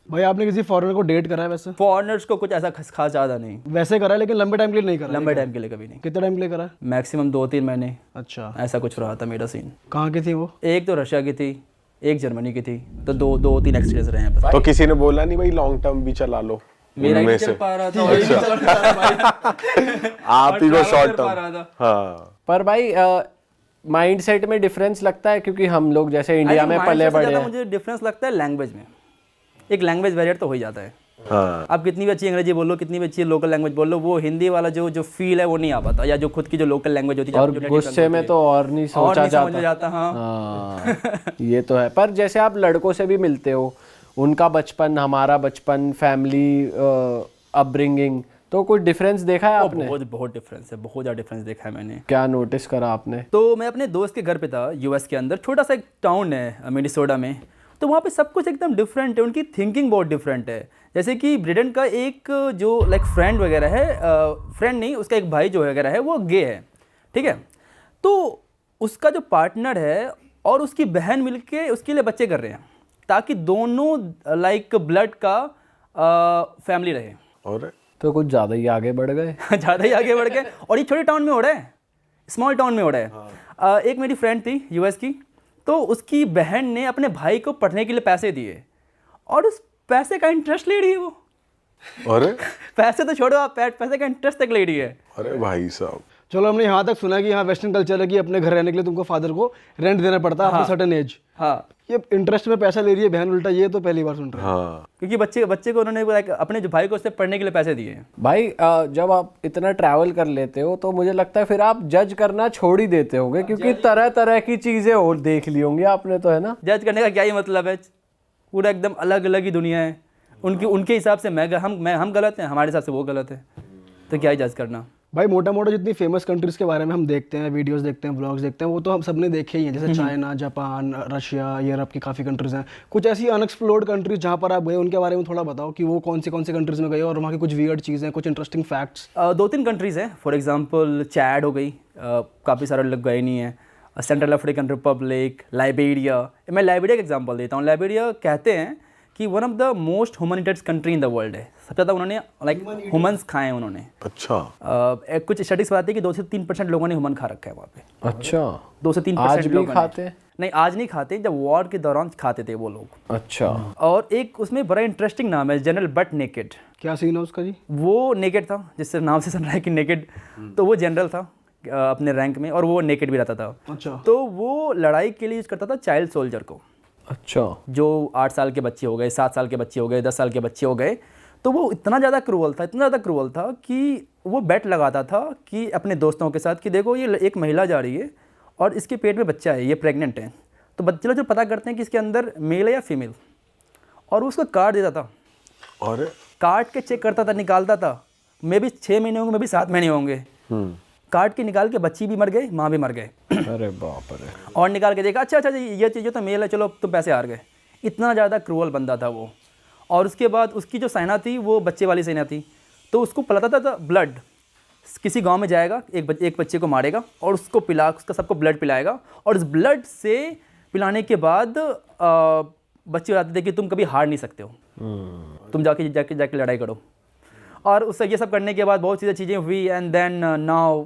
भाई आपने किसी फॉरेनर को डेट करा है वैसे? फॉरेनर्स को कुछ ऐसा खास ज़्यादा नहीं, वैसे करा है लेकिन लंबे टाइम के लिए नहीं करा? लंबे टाइम के लिए कभी नहीं। कितने टाइम के लिए करा है? मैक्सिमम 2-3 महीने, अच्छा। ऐसा कुछ रहा था मेरा सीन। कहाँ की थी वो? एक तो रशिया की थी, एक जर्मनी की थी, तो 2-3 एक्सपीरियंस रहे हैं बस। तो किसी ने बोला नहीं भाई लॉन्ग टर्म भी चला लो? मेरा ही उनमें नहीं चल से पा रहा था और ये भी चल रहा था भाई। आप ही को और शॉर्ट कर पा रहा टर्म। था। हाँ पर भाई माइंड सेट में डिफरेंस लगता है क्योंकि हम लोग जैसे इंडिया में पले बड़े हैं। मुझे डिफरेंस लगता है लैंग्वेज में, एक लैंग्वेज बैरियर तो हो ही जाता है। हाँ आप कितनी भी अच्छी अंग्रेजी बोल लो, कितनी भी अच्छी लोकल लैंग्वेज बोल लो, वो हिंदी वाला जो फील है वो नहीं आ पाता, या जो खुद की जो लोकल लैंग्वेज होती है और गुस्से में तो और नहीं सोचा समझ में जाता। जाता। हाँ हाँ ये तो है। पर जैसे आप लड़कों से भी मिलते हो, उनका बचपन, हमारा बचपन, फैमिली अपब्रिंगिंग, तो कुछ डिफरेंस देखा है आपने? बहुत डिफरेंस है, बहुत ज़्यादा डिफरेंस देखा है मैंने। क्या नोटिस करा आपने? तो मैं अपने दोस्त के घर पे था यूएस के अंदर, छोटा सा एक टाउन है मिनेसोटा में, तो वहाँ पे सब कुछ एकदम डिफरेंट है, उनकी थिंकिंग बहुत डिफरेंट है। जैसे कि ब्रिटेन का एक जो लाइक फ्रेंड वगैरह है, फ्रेंड नहीं, उसका एक भाई जो वगैरह है वो गे है, ठीक है, तो उसका जो पार्टनर है और उसकी बहन मिलके उसके लिए बच्चे कर रहे हैं ताकि दोनों लाइक ब्लड का फैमिली रहे। और तो कुछ ज़्यादा ही आगे बढ़ गए। ज़्यादा ही आगे बढ़ गए, और ये छोटे टाउन में हो रहा है, स्मॉल टाउन में हो रहा है। एक मेरी फ्रेंड थी यूएस की, तो उसकी बहन ने अपने भाई को पढ़ने के लिए पैसे दिए और उस पैसे का इंटरेस्ट ले रही है वो। अरे पैसे तो छोड़ो, आप पैसे का इंटरेस्ट तक ले रही है। अरे भाई साहब, चलो हमने यहाँ तक सुना कि यहाँ वेस्टर्न कल्चर है कि अपने घर रहने के लिए तुमको फादर को रेंट देना पड़ता है आफ्टर सर्टेन एज। हाँ, ये इंटरेस्ट में पैसा ले रही है बहन उल्टा, ये तो पहली बार सुन रहे हैं। हाँ क्योंकि बच्चे को उन्होंने like अपने जो भाई को उससे पढ़ने के लिए पैसे दिए। भाई जब आप इतना ट्रैवल कर लेते हो तो मुझे लगता है फिर आप जज करना छोड़ ही देते होगे, क्योंकि तरह तरह की चीज़ें और देख ली होंगी आपने, तो है ना? जज करने का क्या ही मतलब है, पूरा एकदम अलग अलग ही दुनिया है। उनके हिसाब से हम गलत हैं, हमारे हिसाब से वो गलत है, तो क्या ही जज करना। भाई मोटा मोटा जितनी फेमस कंट्रीज के बारे में हम देखते हैं, वीडियोस देखते हैं, ब्लॉग्स देखते हैं, वो तो हम सबने देखे ही हैं, जैसे चाइना, जापान, रशिया, यूरोप की काफ़ी कंट्रीज हैं। कुछ ऐसी अनएक्सप्लोर्ड कंट्रीज जहाँ पर आप गए उनके बारे में थोड़ा बताओ कि वो कौन सी कंट्रीज में गए और वहाँ की कुछ वियर्ड चीज़ें, कुछ इंटरेस्टिंग फैक्ट्स। 2-3 कंट्रीज़ हैं, फॉर एग्जांपल चैड हो गई, काफ़ी सारे लोग गए नहीं हैं, सेंट्रल अफ्रीकन रिपब्लिक, लाइबेरिया। मैं लाइबेरिया का एग्जांपल देता हूँ। लाइबेरिया कहते हैं कि one of the most humanitarian country in the world है, सबसे ज़्यादा उन्होंने लाइक ह्यूमन्स खाए हैं उन्होंने। अच्छा कुछ स्टडीज बताती है कि 2 से 3% लोगों ने ह्यूमन खा रखा है वहाँ पे। अच्छा 2 से 3% आज भी लोगों ने। खाते हैं? नहीं, आज नहीं खाते, जब वॉर के दौरान खाते थे वो लोग। अच्छा। और एक उसमें बड़ा इंटरेस्टिंग नाम है, जनरल बट नेकेड। क्या सीन है उसका जी? वो नेकेड था, जिससे नाम से सुन रहा है कि नेकेड, तो वो जनरल था अपने रैंक में, और वो नेकेड भी रहता था। अच्छा। तो वो लड़ाई के लिए यूज़ करता था चाइल्ड सोल्जर को। अच्छा। जो 8 साल के बच्चे हो गए, 7 साल के बच्चे हो गए, 10 साल के बच्चे हो गए, तो वो इतना ज़्यादा क्रूअल था कि वो बेट लगाता था कि अपने दोस्तों के साथ कि देखो ये एक महिला जा रही है और इसके पेट में बच्चा है, ये प्रेग्नेंट है, तो बच्चे लोग जो पता करते हैं कि इसके अंदर मेल है या फीमेल, और उसको काट देता था, और काट के चेक करता था, निकालता था, मे भी 6 महीने होंगे, मे भी 7 महीने होंगे, काट के निकाल के बच्ची भी मर गए, माँ भी मर गए। अरे बाप रे। और निकाल के देखा, अच्छा ये चीज़ तो मेल है, चलो तुम पैसे हार गए। इतना ज़्यादा क्रूअल बंदा था वो। और उसके बाद उसकी जो सेना थी वो बच्चे वाली सेना थी, तो उसको पिलाता था ब्लड। किसी गांव में जाएगा, एक बच्चे को मारेगा और उसको उसका सबको ब्लड पिलाएगा, और उस ब्लड से पिलाने के बाद बच्चे बताते थे कि तुम कभी हार नहीं सकते हो, तुम जाके लड़ाई करो। और उससे ये सब करने के बाद बहुत चीज़ें हुई, एंड देन नाउ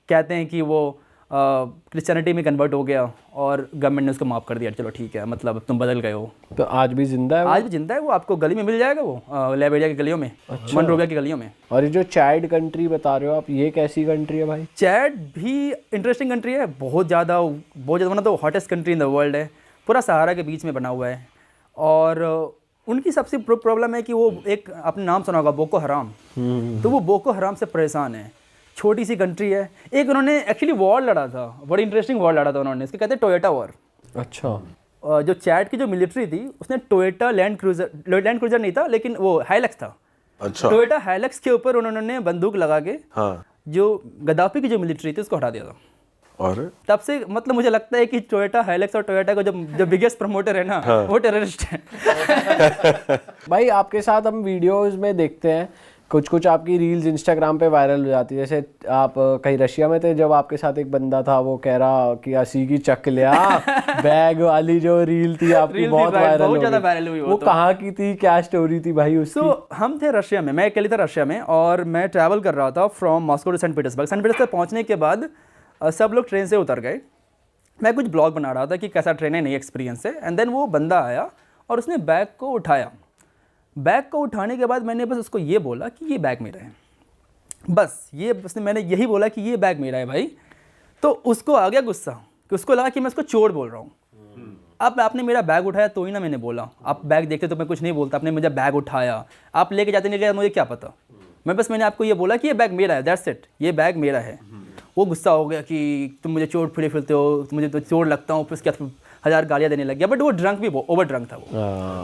कहते हैं कि वो क्रिश्चियनिटी में कन्वर्ट हो गया और गवर्नमेंट ने उसको माफ़ कर दिया, चलो ठीक है, मतलब तुम बदल गए हो। तो आज भी जिंदा है वो? आज भी जिंदा है वो, आपको गली में मिल जाएगा वो, लाइबेरिया की गलियों में। अच्छा। मनरोविया की गलियों में। और ये जो चैड कंट्री बता रहे हो आप, ये कैसी कंट्री है भाई? चैड भी इंटरेस्टिंग कंट्री है, बहुत ज़्यादा one of the hottest country in the world है, पूरा सहारा के बीच में बना हुआ है। और उनकी सबसे प्रॉब्लम है कि वो एक, आपने नाम सुना होगा, बोको हराम। तो वो बोको हराम से परेशान है, छोटी सी कंट्री है। एक उन्होंने एक्चुअली वॉर लड़ा था, बड़ी इंटरेस्टिंग वॉर लड़ा था उन्होंने, इसको कहते हैं टोयोटा वॉर। अच्छा। जो चैड की जो मिलिट्री थी उसने टोयोटा लैंड क्रूजर नहीं था, लेकिन वो हाइलक्स था। अच्छा। टोयोटा हाइलक्स के ऊपर उन्होंने बंदूक लगा के हाँ। जो गद्दाफी की जो मिलिट्री थी उसको हटा दिया था। और तब से मतलब मुझे लगता है कि टोयोटा हाइलक्स और टोयोटा का जो बिगेस्ट प्रमोटर है ना, वो टेररिस्ट है। भाई आपके साथ हम वीडियोस में देखते हैं कुछ कुछ आपकी रील्स इंस्टाग्राम पे वायरल हो जाती है, जैसे आप कहीं रशिया में थे जब आपके साथ एक बंदा था वो कह रहा कि असी की चक लिया बैग वाली जो रील थी आपकी रील थी, बहुत right, वायरल बहुत हो ज़्यादा गई। वायरल हुई वो वो तो। कहाँ की थी, क्या स्टोरी थी भाई उसकी? तो हम थे रशिया में, मैं अकेले था रशिया में, और मैं ट्रैवल कर रहा था from Moscow to Saint Petersburg. Saint Petersburg पहुंचने के बाद सब लोग ट्रेन से उतर गए। मैं कुछ ब्लॉग बना रहा था कि कैसा ट्रेन है, नई एक्सपीरियंस है। एंड देन वो बंदा आया और उसने बैग को उठाया। बैग को उठाने के बाद मैंने बस उसको ये बोला कि ये बैग मेरा है, बस ये मैंने यही बोला कि ये बैग मेरा है भाई। तो उसको आ गया गुस्सा कि उसको लगा कि मैं उसको चोर बोल रहा हूँ। अब आपने मेरा बैग उठाया तो ही ना मैंने बोला, आप बैग देखते तो मैं कुछ नहीं बोलता, आपने मुझे बैग उठाया, आप लेके जाते नहीं गए, मुझे क्या पता। मैंने आपको ये बोला कि ये बैग मेरा है, दैट्स इट, ये बैग मेरा है। वो गुस्सा हो गया कि तुम मुझे चोर फिरे फिरते हो, मुझे तो चोर लगता हूँ, फिर उसके बाद 1000 गालियाँ देने लग गया। बट वो ड्रंक भी, ओवर ड्रंक था वो,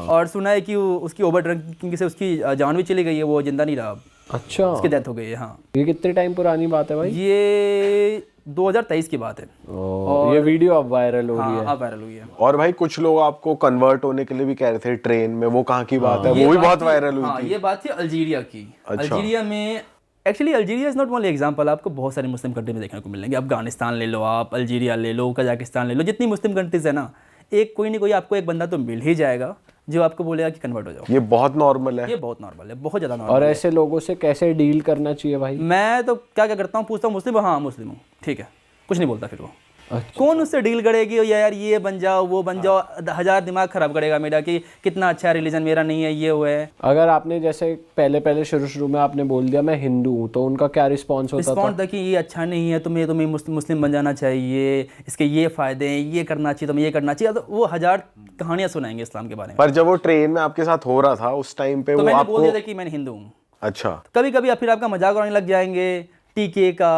और सुना है कि उसकी ओवर ड्रंकिंग से उसकी जान भी चली गई है, वो जिंदा नहीं रहा, अच्छा, उसकी डेथ हो गई है। हाँ, ये कितने टाइम पुरानी बात है भाई? ये 2023 की बात है। और ये वीडियो अब वायरल हो रही है। हाँ, वायरल हुई है। और भाई कुछ लोग आपको कन्वर्ट होने के लिए भी कह रहे थे ट्रेन में, वो कहाँ की बात है? वो भी बहुत वायरल हुई हाँ, थी। ये बात थी अल्जीरिया की। अच्छा। अल्जीरिया में, actually Algeria is not only example, आपको बहुत सारे मुस्लिम कंट्री में देखने को मिलेंगे। अफगानिस्तान ले लो आप, अल्जीरिया ले लो, कजाकिस्तान ले लो, जितनी मुस्लिम कंट्रीज़ है ना, एक कोई नहीं कोई आपको एक बंदा तो मिल ही जाएगा जो आपको बोलेगा कि कन्वर्ट हो जाओ। ये बहुत नॉर्मल है। ये बहुत नॉर्मल है, बहुत ज़्यादा नॉर्मल। और ऐसे लोगों से कैसे डील करना चाहिए भाई? मैं तो क्या क्या करता हूँ, पूछता हूँ मुस्लिम हो? हाँ मुस्लिम हूँ, ठीक है, कुछ नहीं बोलता फिर वो। अच्छा। कौन उससे डील करेगी यार, ये बन जाओ वो बन जाओ, 1000 दिमाग खराब करेगा मेरा कि कितना अच्छा रिलीजन मेरा नहीं है, ये वो है। अगर आपने जैसे पहले शुरू में आपने बोल दिया मैं हिंदू हूँ, तो उनका क्या रिस्पॉन्स होता था? रिस्पॉन्स था कि ये अच्छा नहीं है, तुम्हें मुस्लिम बन जाना चाहिए, इसके ये फ़ायदे हैं, ये करना चाहिए, तुम्हें ये करना चाहिए। तो वो 1000 कहानियाँ सुनाएंगे इस्लाम के बारे में। पर जब वो ट्रेन में आपके साथ हो रहा था उस टाइम पे तो वो मैंने आपको बोल दिया था कि मैं हिंदू हूँ। अच्छा, कभी कभी फिर आपका मजाक उड़ाने लग जाएंगे टीके का।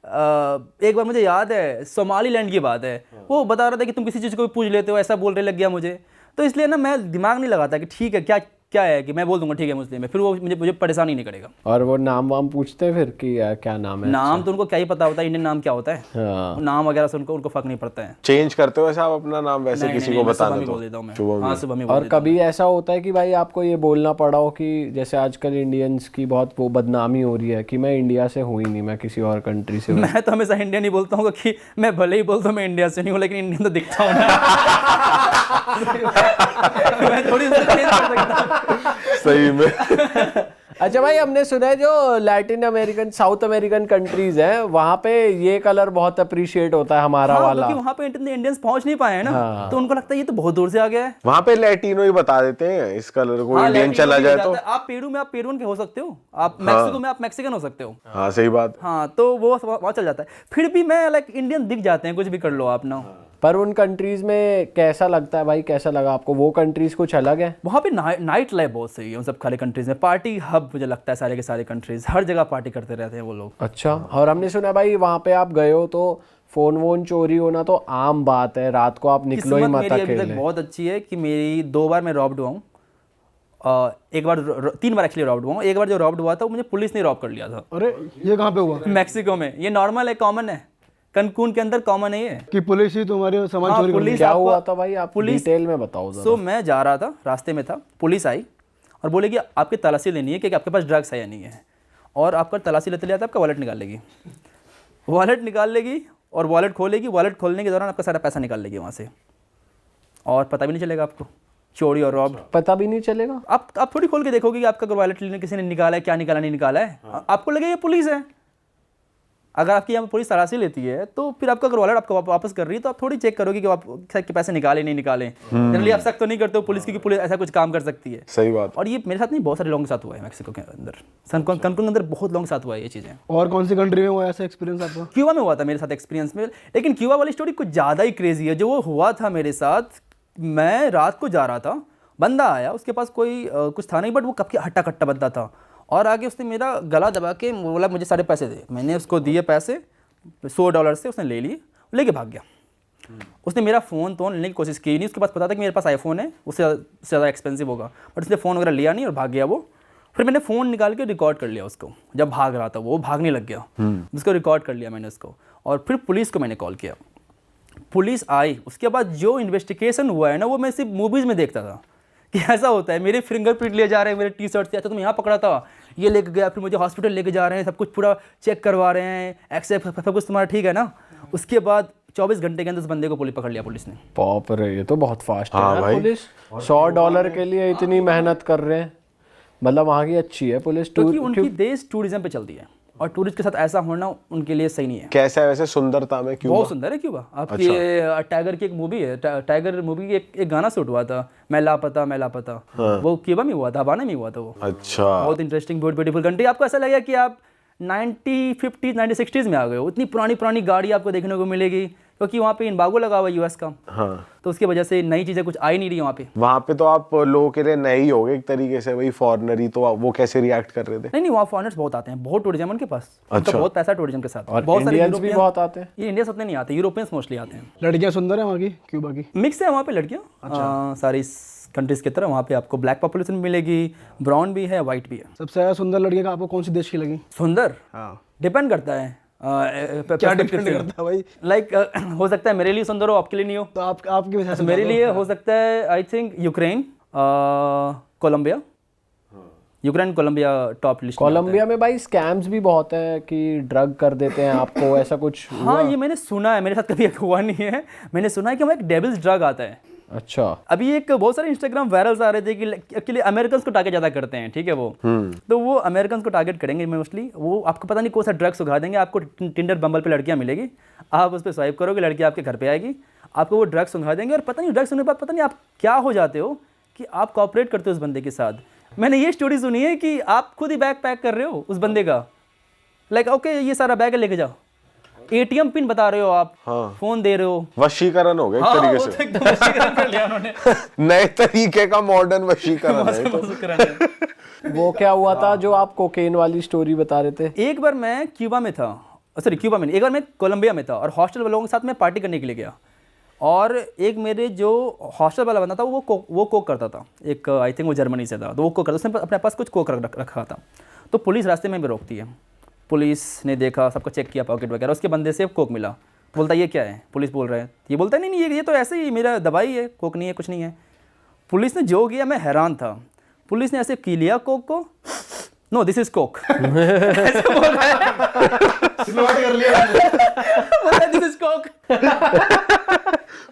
एक बार मुझे याद है, सोमालीलैंड की बात है, वो बता रहा था कि तुम किसी चीज़ को भी पूछ लेते हो, ऐसा बोलने लग गया मुझे। तो इसलिए ना मैं दिमाग नहीं लगाता कि ठीक है क्या क्या है, कि मैं बोल दूंगा ठीक है मुस्लिम है, फिर वो मुझे परेशान ही नहीं करेगा। और वो नाम वाम पूछते हैं फिर कि यार क्या नाम है? नाम तो उनको क्या ही पता होता है, इंडियन नाम क्या होता है, हाँ। नाम वगैरह से उनको फर्क नहीं पड़ता है। चेंज करते हो ऐसा आप अपना नाम वैसे नहीं, किसी नहीं, को मैं सुबह बताना में तो बोल देता हूँ मैं। शुभ हाँ, सुबह में बोल और देता हूँ। कभी ऐसा होता है कि भाई आपको ये बोलना पड़ा हो कि जैसे आजकल इंडियंस की बहुत वो बदनामी हो रही है कि मैं इंडिया से हूँ ही नहीं, मैं किसी और कंट्री से हूँ? मैं तो हमेशा इंडियन ही बोलता हूँ कि मैं भले ही बोलता हूँ मैं इंडिया से नहीं हूँ, लेकिन इंडियन तो दिखता हूँ ना। मैं थोड़ी सी चेंज कर सकता हूँ। सही में। अच्छा भाई, हमने सुना है जो Latin American, south American countries हैं वहाँ पे ये कलर बहुत अप्रिशिएट होता है हमारा हाँ, वाला। क्योंकि वहाँ पे इंडियंस पहुँच नहीं पाए हैं ना, तो उनको लगता है ये तो बहुत दूर से आ गया है। वहां पे लैटिनो ही बता देते हैं इस कलर को, हाँ, इंडियन लैटिनो चला भी हो जाए जाता तो। है। आप पेरून के हो सकते हो, आप मैक्सिको में आप मैक्सिकन हो सकते हो। हाँ सही बात। हाँ, तो वो वहाँ चल जाता है। फिर भी मैं लाइक इंडियन दिख जाते हैं, कुछ भी कर लो आप ना। पर उन कंट्रीज में कैसा लगता है भाई, कैसा लगा आपको? वो कंट्रीज कुछ अलग है? वहाँ पे नाइट लाइफ बहुत सही है उन सब सारे कंट्रीज में, पार्टी हब मुझे लगता है सारे के सारे कंट्रीज, हर जगह पार्टी करते रहते हैं वो लोग। अच्छा। और हमने सुना भाई वहाँ पे आप गए हो तो फोन वोन चोरी होना तो आम बात है, रात को आप निकलो ही किस्मत मत मेरी अभी तक अकेले। बहुत अच्छी है कि मेरी 2 बार मैं रॉब्ड हुआ हूँ। एक बार 3 बार एक्चुअली रॉब्ड हुआ हूँ। एक बार जो रॉब्ड हुआ था वो मुझे पुलिस ने रॉब कर लिया था। अरे ये कहाँ पे हुआ मैक्सिको में। ये नॉर्मल है, कॉमन है, कनकून के अंदर कॉमन है ये। कि पुलिस ही तुम्हारे सामान हाँ, चोरी कर पुलिस क्या आपको- हुआ था भाई, आप डिटेल में बताओ जरा। सो मैं जा रहा था, रास्ते में था, पुलिस आई और बोलेगी आपकी तलाशी लेनी है कि आपके पास ड्रग्स है या नहीं है, और आपका तलाशी लेते लेते आपका वॉलेट निकाल लेगी। वॉलेट निकाल लेगी और वॉलेट खोलेगी, वॉलेट खोलने के दौरान आपका सारा पैसा निकाल लेगी वहाँ से, और पता भी नहीं चलेगा आपको, चोरी और रॉब। पता भी नहीं चलेगा? आप थोड़ी खोल के देखोगे कि आपका वॉलेट लेने किसी ने निकाला है, क्या निकाला नहीं निकाला है। आपको लगेगा ये पुलिस है। अगर आपकी यहाँ पुलिस तलाशी लेती है तो फिर आपका अगर वॉलेट आपको वापस कर रही है तो आप थोड़ी चेक करोगे कि आपके पैसे निकाले नहीं निकाले। जनरली आप सख्त तो नहीं करते हो पुलिस की कि पुलिस ऐसा कुछ काम कर सकती है। सही बात। और ये मेरे साथ नहीं, बहुत सारे लोगों के साथ हुआ है मैक्सिको के अंदर, कनकुन के अंदर बहुत लोगों के साथ हुआ है ये चीज़ें। और कौन सी कंट्री में हुआ ऐसा एक्सपीरियंस आपका? क्यूबा में हुआ था मेरे साथ एक्सपीरियंस में, लेकिन क्यूबा वाली स्टोरी कुछ ज़्यादा ही क्रेजी है। जो वो हुआ था मेरे साथ, मैं रात को जा रहा था, बंदा आया, उसके पास कोई कुछ था नहीं, बट वो कब के हट्टा कट्टा बंदा था, और आगे उसने मेरा गला दबा के बोला मुझे सारे पैसे दे। मैंने उसको दिए पैसे $100 से, उसने ले लिए, लेके भाग गया। उसने मेरा फ़ोन तो लेने की कोशिश की नहीं, उसके पास पता था कि मेरे पास आईफोन है, उससे ज़्यादा एक्सपेंसिव होगा, बट उसने फ़ोन वगैरह लिया नहीं और भाग गया वो। फिर मैंने फ़ोन निकाल के रिकॉर्ड कर लिया उसको, जब भाग रहा था वो भागने लग गया, उसको रिकॉर्ड कर लिया मैंने उसको, और फिर पुलिस को मैंने कॉल किया। पुलिस आई, उसके बाद जो इन्वेस्टिगेशन हुआ है ना, वो मैं सिर्फ मूवीज़ में देखता था कि ऐसा होता है, मेरे फिंगरप्रिंट ले जा रहे हैं मेरे टी शर्ट से, अच्छा तुम यहाँ पकड़ा था, ये लेके गया, फिर मुझे हॉस्पिटल लेके जा रहे हैं, सब कुछ पूरा चेक करवा रहे हैं, एक्सेप्ट सब कुछ तुम्हारा ठीक है ना। उसके बाद 24 घंटे के अंदर उस बंदे को पुलिस पकड़ लिया पुलिस ने। बाप रे, ये तो बहुत फास्ट है हाँ यार। भाई। पुलिस $100 के लिए इतनी मेहनत कर रहे हैं, मतलब वहाँ की अच्छी है पुलिस। क्योंकि उनकी देश टूरिज्म पे चलती है और टूरिस्ट के साथ ऐसा होना उनके लिए सही नहीं है। कैसा है वैसे सुंदरता में क्यूबा? बहुत सुंदर है क्यूबा। आपकी टाइगर की एक मूवी है, टाइगर मूवी की एक गाना शूट हुआ था, मैं लापता मैं लापता, वो क्यूबा में हुआ था, हवाना में हुआ था वो। अच्छा। बहुत इंटरेस्टिंग, बहुत ब्यूटीफुल कंट्री। आपको ऐसा लगेगा कि आप 90s 50s 60s में आ गए हो। इतनी पुरानी पुरानी गाड़ी आपको देखने को मिलेगी, क्योंकि वहाँ पे इम्बागो लगा हुआ है यूएस का। हाँ। तो उसकी वजह से नई चीज़ें कुछ आ ही नहीं रही वहाँ पे। वहाँ पे तो आप लोगों के लिए नए ही हो गए एक तरीके से, वही फॉरेनर ही, तो वो कैसे रिएक्ट कर रहे थे? नहीं वहाँ फॉरेनर्स बहुत आते हैं, बहुत टूरिज्म उनके पास। अच्छा। बहुत पैसा टूरिज्म के साथ। और बहुत सारे इंडियंस भी यूरोपियन- बहुत आते हैं। ये इंडिया से उतने नहीं आते, यूरोपियंस मोस्टली आते हैं। लड़कियां सुंदर है वहाँ की, क्यूबा की? मिक्स है वहाँ पे लड़कियाँ, सारी कंट्रीज की तरह। वहाँ पे आपको ब्लैक पॉपुलेशन मिलेगी, ब्राउन भी है, वाइट भी है। सबसे ज़्यादा सुंदर लड़कियां का आपको कौन सी देश की लगी? सुंदर हाँ, डिपेंड करता है क्या डिपेंड करता है भाई? लाइक हो सकता है मेरे लिए सुंदर हो, आपके लिए नहीं हो। तो आपकी वजह से मेरे लिए हो सकता है I think Ukraine, Colombia. Ukraine Colombia top list. Colombia में भाई स्कैम्स भी बहुत है कि ड्रग कर देते हैं आपको, ऐसा कुछ? हाँ ये मैंने सुना है, मेरे साथ कभी हुआ नहीं है। मैंने सुना है कि वहाँ एक डेविल्स ड्रग आता है। अच्छा। अभी एक बहुत सारे इंस्टाग्राम वायरल्स आ रहे थे कि एक्चुअली अमेरिकन को टारगेट ज़्यादा करते हैं, ठीक है वो। तो वो अमेरिकन को टारगेट करेंगे मोस्टली। वो आपको पता नहीं कौन सा ड्रग सुखा देंगे, आपको टिंडर बम्बल पे लड़कियां मिलेगी, आप उस पर स्वाइप करोगे, लड़की आपके घर पे आएगी, आपको वो ड्रग सुखा देंगे, और पता नहीं ड्रग सुनने के बाद पता नहीं आप क्या हो जाते हो कि आप कॉपरेट करते हो उस बंदे के साथ। मैंने ये स्टोरी सुनी है कि आप खुद ही बैग पैक कर रहे हो उस बंदे का, लाइक ओके ये सारा बैग लेके जाओ, एटीएम पिन बता रहे हो आप, फोन दे रहे हो। वशीकरण हो गया एक तरीके वो से। तो एकदम वशीकरण कर लिया उन्होंने। नए तरीके का मॉडर्न वशीकरण है तो। वशीकरण है। वो क्या हुआ था जो आप कोकेन वाली स्टोरी बता रहे थे? एक बार मैं क्यूबा में था, सॉरी क्यूबा में नहीं, एक बार मैं कोलंबिया में था और हॉस्टल वालों के साथ मैं पार्टी करने के लिए गया। और एक मेरे जो हॉस्टल वाला बंदा था वो कोक करता था, एक आई थिंक वो जर्मनी से था, तो वो कोक करता, उसने अपने पास कुछ कोक रखा था। तो पुलिस रास्ते में भी रोकती है। पुलिस ने देखा, सबको चेक किया पॉकेट वगैरह, उसके बंदे से कोक मिला। बोलता ये क्या है? पुलिस बोल रहा है, ये बोलता नहीं ये तो ऐसे ही मेरा दवाई है, कोक नहीं है, कुछ नहीं है। पुलिस ने जो किया मैं हैरान था। पुलिस ने ऐसे पी लिया कोक को, नो दिस इज कोक, ऐसे बोल रहा है, दिस इज कोक,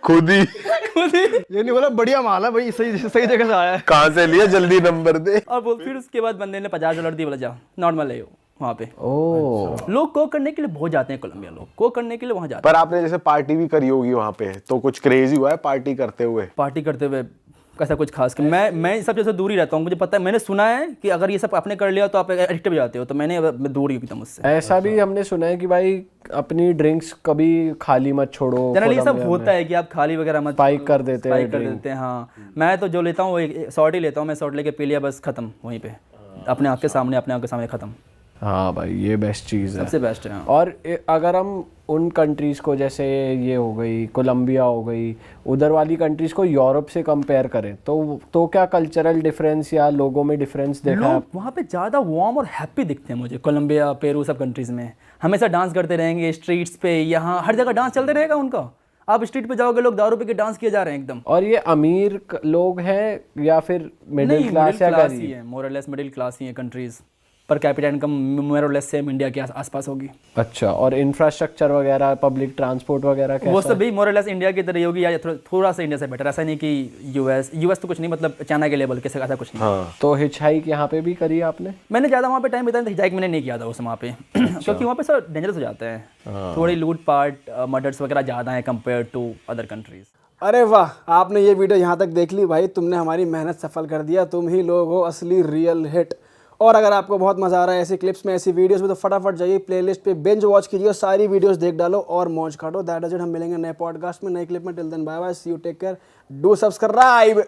खुद ही ये नहीं बोला बढ़िया माल है भाई, सही सही जगह से आया है। कहाँ से लिया, जल्दी नंबर दे। और वो फिर उसके बाद बंदे ने $50 दिए, बोला जा नॉर्मल है वहाँ पे। ओह। लोग कोक करने के लिए बहुत जाते हैं कोलंबिया, लोग कोक करने के लिए वहाँ जाते पर आपने जैसे पार्टी भी करी होगी वहाँ पे, तो कुछ क्रेजी हुआ है पार्टी करते हुए? हैं पार्टी करते हुए। कैसा कुछ खास कि मैं इस सब चीज़ से दूर ही रहता हूँ। मुझे पता है, मैंने सुना है कि अगर ये सब आपने कर लिया तो आप एडिक्ट हो जाते हो, तो मैं दूर ही एकदम उससे। ऐसा भी हमने सुना है कि भाई अपनी ड्रिंक्स कभी खाली मत छोड़ो। जनरली ये सब कोलंबिया होता है कि आप खाली वगैरह मत स्पाइक कर देते हैं स्पाइक कर देते हैं। हाँ मैं तो जो लेता हूँ वो एक शॉट ही लेता हूँ। मैं शॉट लेके पी लिया, बस खत्म वहीं पे, अपने आँख के सामने खत्म। हाँ भाई ये बेस्ट चीज़ है, सबसे बेस्ट है। और अगर हम उन कंट्रीज़ को, जैसे ये हो गई कोलंबिया हो गई, उधर वाली कंट्रीज़ को यूरोप से कंपेयर करें तो क्या कल्चरल डिफरेंस या लोगों में डिफरेंस देखा है? लोग वहाँ पे ज़्यादा वार्म और हैप्पी दिखते हैं मुझे, कोलंबिया, पेरू, सब कंट्रीज़ में। हमेशा डांस करते रहेंगे स्ट्रीट्स पे, यहाँ हर जगह डांस चलते रहेगा उनका। आप स्ट्रीट पे जाओगे, लोग दारू पे के डांस किए जा रहे हैं एकदम। और ये अमीर लोग हैं या फिर मिडिल क्लास या क्लास ही गरीब? है, मोर और लेस मिडिल क्लास ही है कंट्रीज़। पर कैपिटा इनकम मोर और लेस सेम इंडिया के आसपास होगी। अच्छा, और इंफ्रास्ट्रक्चर वगैरह, पब्लिक ट्रांसपोर्ट वगैरह वो कैसा? सब भी मोर और लेस इंडिया की तरह ही होगी, या थोड़ा सा इंडिया से बेटर। ऐसा नहीं कि यूएस तो कुछ नहीं, मतलब चाइना के लेवल के से ऐसा कुछ नहीं। हाँ। तो हिचहाइक यहाँ पे भी करी आपने? मैंने ज़्यादा वहाँ पे टाइम बिताया, हिजाइक मैंने नहीं किया था उस वहाँ पे क्योंकि वहाँ पे सब डेंजरस हो जाता है। थोड़ी लूट पाट, मर्डर्स वगैरह ज़्यादा है कंपेयर टू अदर कंट्रीज़। अरे वाह, आपने ये वीडियो यहाँ तक देख ली भाई, तुमने हमारी मेहनत सफल कर दिया। तुम ही लोग हो असली रियल हिट। और अगर आपको बहुत मज़ा आ रहा है ऐसी क्लिप्स में, ऐसी वीडियोस में, तो फटाफट जाइए प्लेलिस्ट पे, बिंज वॉच कीजिए, सारी वीडियोस देख डालो और मौज काटो। That is it. हम मिलेंगे नए पॉडकास्ट में, नए क्लिप में। Till then bye bye, see you, take care, do subscribe.